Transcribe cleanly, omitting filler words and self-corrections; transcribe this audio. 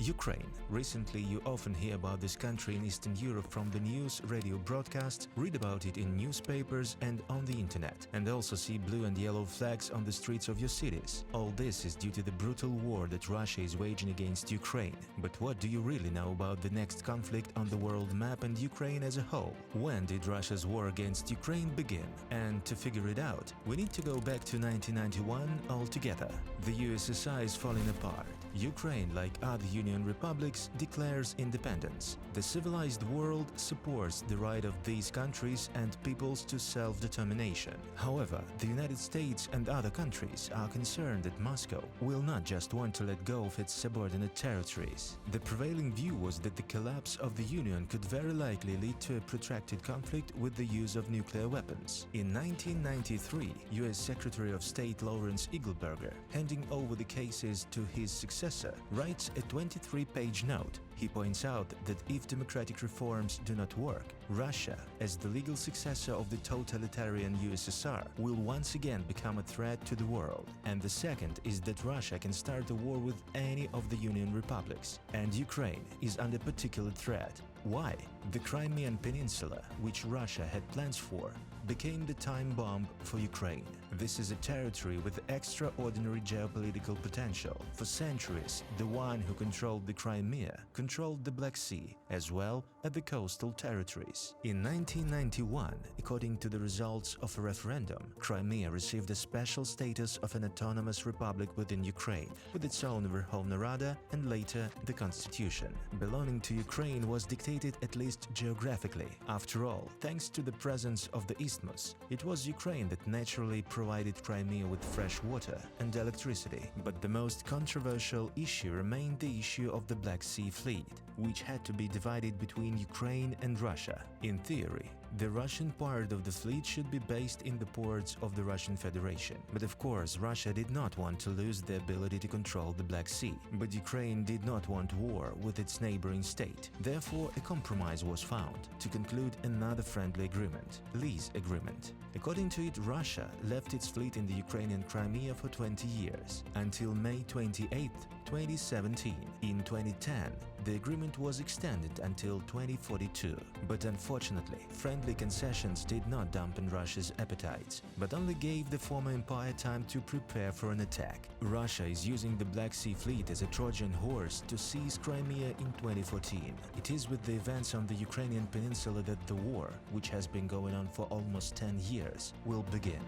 Ukraine. Recently, you often hear about this country in Eastern Europe from the news, radio broadcasts, read about it in newspapers and on the internet, and also see blue and yellow flags on the streets of your cities. All this is due to the brutal war that Russia is waging against Ukraine. But what do you really know about the next conflict on the world map and Ukraine as a whole? When did Russia's war against Ukraine begin? And to figure it out, we need to go back to 1991 altogether. The USSR is falling apart. Ukraine, like other Union republics, declares independence. The civilized world supports the right of these countries and peoples to self-determination. However, the United States and other countries are concerned that Moscow will not just want to let go of its subordinate territories. The prevailing view was that the collapse of the Union could very likely lead to a protracted conflict with the use of nuclear weapons. In 1993, US Secretary of State Lawrence Eagleberger, handing over the cases to his successor, writes a 23-page note. He points out that if democratic reforms do not work, Russia, as the legal successor of the totalitarian USSR, will once again become a threat to the world. And the second is that Russia can start a war with any of the Union republics, and Ukraine is under particular threat. Why? The Crimean Peninsula, which Russia had plans for, became the time bomb for Ukraine. This is a territory with extraordinary geopolitical potential. For centuries, the one who controlled the Crimea controlled the Black Sea, as well as the coastal territories. In 1991, according to the results of a referendum, Crimea received a special status of an autonomous republic within Ukraine, with its own Verkhovna Rada and later the constitution. Belonging to Ukraine was dictated at least geographically. After all, thanks to the presence of the isthmus, it was Ukraine that naturally provided Crimea with fresh water and electricity. But the most controversial issue remained the issue of the Black Sea Fleet, which had to be divided between Ukraine and Russia. In theory, the Russian part of the fleet should be based in the ports of the Russian Federation. But of course, Russia did not want to lose the ability to control the Black Sea. But Ukraine did not want war with its neighboring state. Therefore, a compromise was found to conclude another friendly agreement, lease agreement. According to it, Russia left its fleet in the Ukrainian Crimea for 20 years, until May 28, 2017. In 2010, the agreement was extended until 2042. But unfortunately, friendly concessions did not dampen Russia's appetites, but only gave the former empire time to prepare for an attack. Russia is using the Black Sea Fleet as a Trojan horse to seize Crimea in 2014. It is with the events on the Ukrainian peninsula that the war, which has been going on for almost 10 years, will begin.